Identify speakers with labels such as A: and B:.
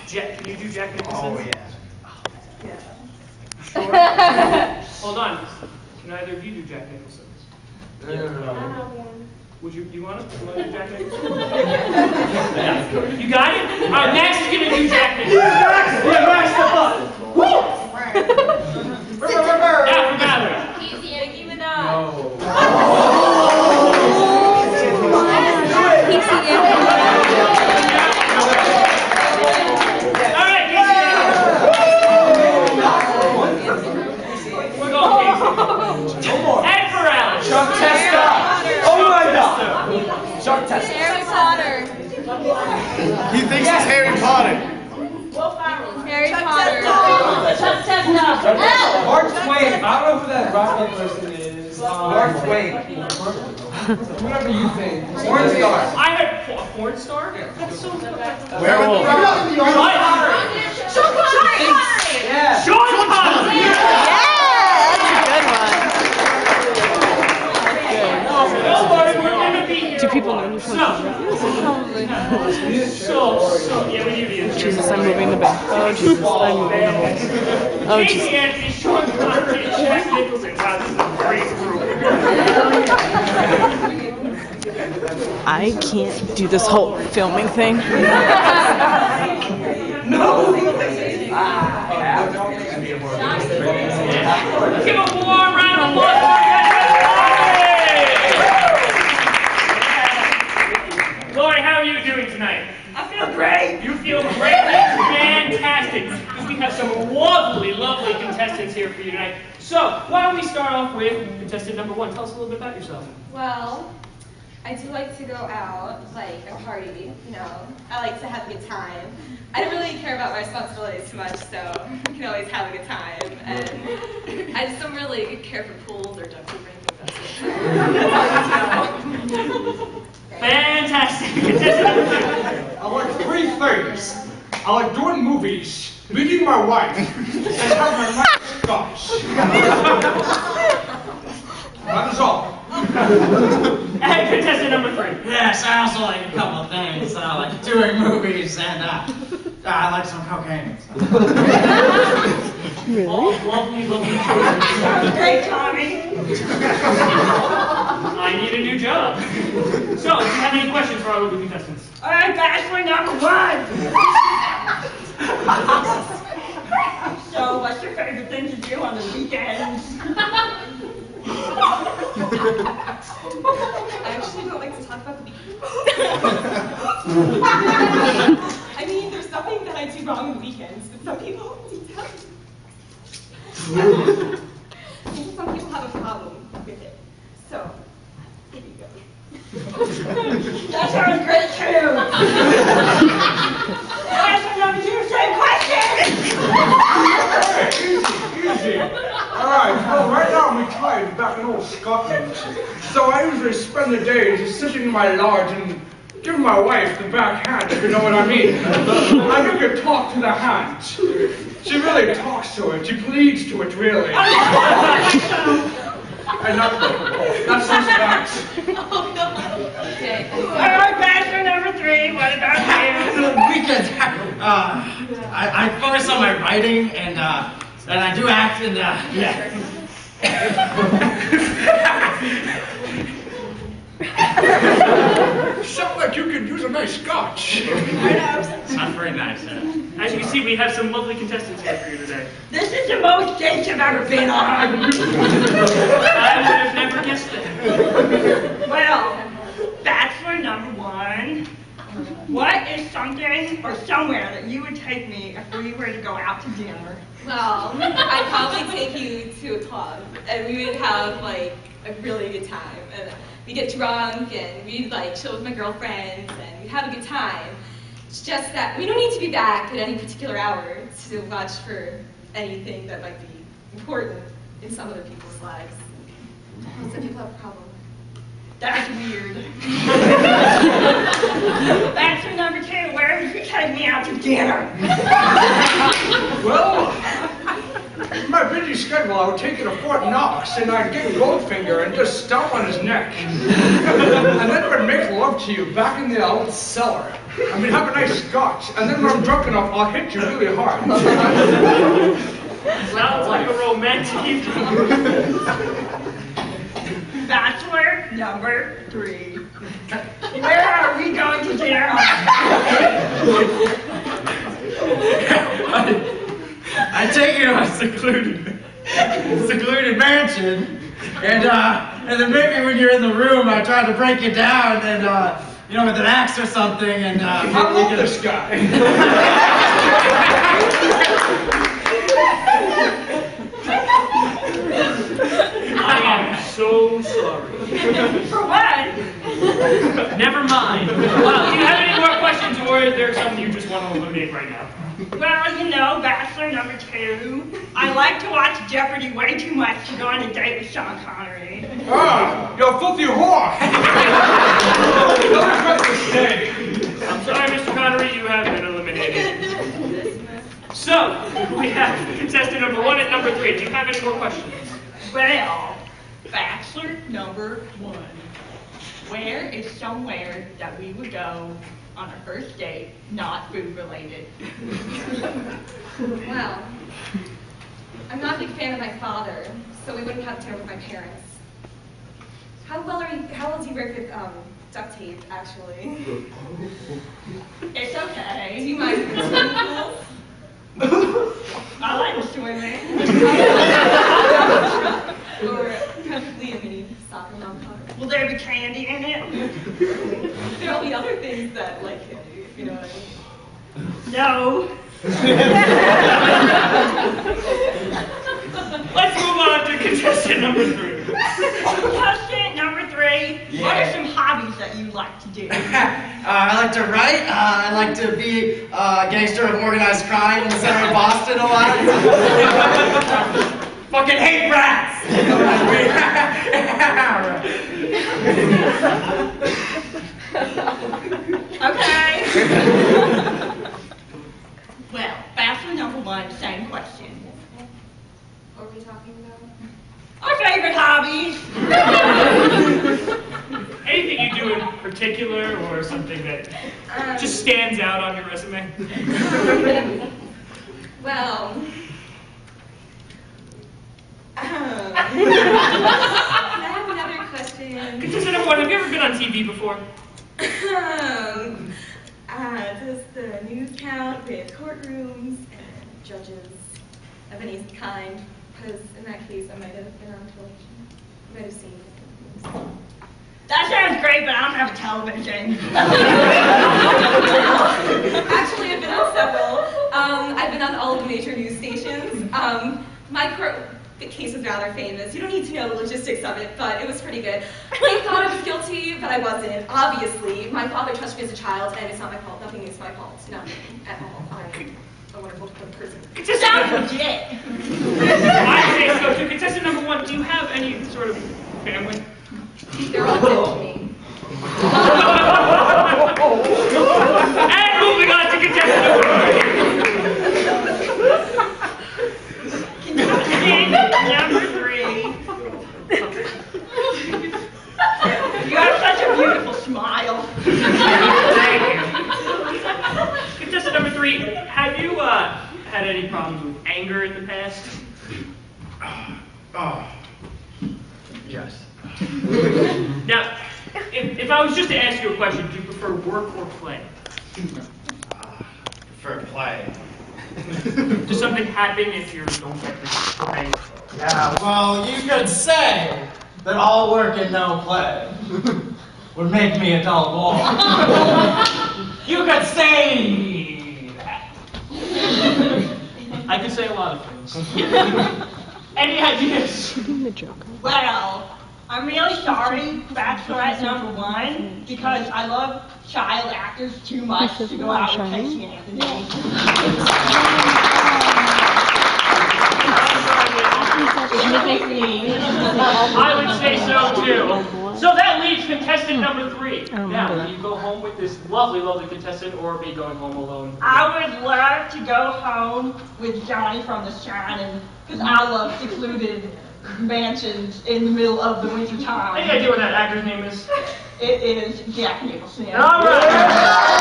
A: Can you do Jack Nicholson?
B: Oh, yeah.
A: Sure. Hold on. Can either of you do Jack Nicholson?
B: No.
A: Would you want to do Jack Nicholson? You got it? Max is going to do Jack Nicholson.
B: Yeah, Max the button. Woo!
A: Yeah, for Mallory.
C: Easy, Nicki Minaj.
B: No.
A: All right, Casey. We're going Casey.
B: No more.
A: Ed Peralta.
B: Chuck Testa. Oh my God. Chuck Testa.
C: Harry Potter.
D: He thinks it's Harry Potter.
C: Harry Potter. Chuck Testa.
B: Mark Twain. I don't know who that Rocky person is. Mark Twain. Whatever you think. Porn star.
A: I had a porn star? That's so good.
D: Where would
A: What?
C: Sean Connery.
B: Yeah.
A: Sean Connery!
E: Do people know who Sean Connery is?
A: Yeah, we do the
E: Jesus, I'm moving the bed. Oh, Jesus, I'm moving the bed. Oh,
A: Casey
E: Jesus.
A: Anthony, Sean Connery, and Jack Nicholson. Wow, this is a great group.
E: I can't do this whole filming thing.
B: No.
A: Give a warm round of applause for Lori, how are you doing tonight?
F: I feel great.
A: You feel great? That's fantastic. Because we have some lovely, lovely contestants here for you tonight. So, why don't we start off with contestant number 1. Tell us a little bit about yourself.
G: Well, I do like to go out, like a party, you know. I like to have a good time. I don't really care about my responsibilities too much, so we can always have a good time. And I just don't really care for pools or duck or anything like that.
A: Fantastic. Contestant number 2.
D: I like 3 things. I like doing movies, meeting my wife, and having a nice scotch. That is all.
A: And contestant number 3.
H: Yes, I also like a couple of things. I like doing movies and I like some cocaine.
A: All lovely, lovely choices.
F: Great, Tommy.
A: I need a new job. So, do you have any questions for our lovely contestants?
F: All right, bachelor number 1. So, what's your favorite thing to do on the weekends?
G: I actually don't like to talk about the weekends. I mean, there's nothing that I do wrong on the weekends, but some people do tell me. I think some people have a problem with it. So, here you go.
F: That sounds great too. Bachelor number 2, same question.
D: Easy. Alright, well, right now I'm retired back in old Scotland. So I usually spend the day just sitting in my lodge and giving my wife the back hand, if you know what I mean. I make her talk to the hand. She really talks to it. She pleads to it, really. And that's just facts.
G: Okay.
F: All right, bachelor number 3, what about you?
H: Weekends, I focus on my writing and I do act and yeah.
D: Sounds like you could use a nice scotch.
H: Sounds very nice.
A: As you can see, we have some lovely contestants here for you today.
F: This is the most dates I've ever been on.
A: I would have never guessed that.
F: Well, bachelor number 1. What is something or somewhere that you would take me if we were to go out to dinner?
G: Well, I'd probably take you to a club, and we would have like a really good time. And we get drunk, and we'd like chill with my girlfriends, and we'd have a good time. It's just that we don't need to be back at any particular hour to watch for anything that might be important in some other people's lives. Some people have a problem.
F: That's weird. Bachelor number 2, where would you take me out to dinner?
D: Well, in my busy schedule, I would take you to Fort Knox, and I'd get Goldfinger and just stomp on his neck. And then I would make love to you back in the old cellar. I mean, have a nice scotch, and then when I'm drunk enough, I'll hit you really hard.
A: Sounds like a romantic evening.
F: Bachelor number 3. Where are we going to dinner?
H: I take you to a secluded mansion, and then maybe when you're in the room, I try to break you down, and you know, with an axe or something, and
D: I love this guy.
A: I am so sorry.
F: For what?
A: Never mind. Well, do you have any more questions, or is there something you just want to eliminate right now?
F: Well, you know, Bachelor number 2. I like to watch Jeopardy way too much to go on a date with Sean Connery.
D: Ah, you filthy whore! Don't regret this day.
A: I'm sorry, Mr. Connery, you have been eliminated. So, we have contestant number 1 and number 3. Do you have any more questions?
F: Well, Bachelor number 1. Where is somewhere that we would go on our first date, not food related?
G: Well, I'm not a big fan of my father, so we wouldn't have dinner with my parents. How well do you work with duct tape, actually?
F: It's okay.
G: Do you mind swimming pools?
F: I like swimming.
G: Or preferably a mini soccer mom car?
F: Will there be candy in it?
G: There'll be other things that like candy, if you know what I mean.
F: No.
A: Let's move on to contestant number 3.
F: Contestant number 3. What are some hobbies that you like to do?
H: I like to write. I like to be a gangster of organized crime in the center of Boston a lot. Fucking hate rats!
F: Okay. Well, Bachelor number 1, same question.
G: What are we talking about?
F: Our favorite hobbies.
A: Anything you do in particular, or something that just stands out on your resume?
G: Well, I have another question.
A: Contestant number 1, have you ever been on TV before?
G: Does the news count with courtrooms and judges of any kind? Because in that case, I might have been on television. I might have seen it.
F: That sounds great, but I don't have a television.
G: Actually, I've been on several. I've been on all of the major news stations. My the case was rather famous. You don't need to know the logistics of it, but it was pretty good. I thought I was guilty, but I wasn't. Obviously, my father touched me as a child, and it's not my fault. Nothing is my fault. Nothing at all. I'm a wonderful person.
F: Sounds legit.
A: I say so too. Contestant number 1, do you have any sort of family?
G: They're all dead to me.
A: And moving on to contestant number 3.
F: Number 3. You have such a beautiful smile.
A: Thank you. Contestant number 3, have you had any problems with anger in the past?
H: Yes.
A: Now, if I was just to ask you a question, do you prefer work or play?
H: For play.
A: Does something happen if you don't get the play?
H: Yeah, well, you could say that all work and no play would make me a dull boy. You could say that.
A: I could say a lot of things. Any ideas?
F: Well, I'm really sorry, Bachelorette number 1, because I love child actors too much to go out with Casey Anthony.
A: I would say so too. So that leaves contestant number 3. Now, do you go home with this lovely, lovely contestant, or be going home alone?
F: I would love to go home with Johnny from The Shining, because I love secluded mansions in the middle of the winter time.
A: Any idea what that actor's name is?
F: It is Jack Nicholson.
A: All right.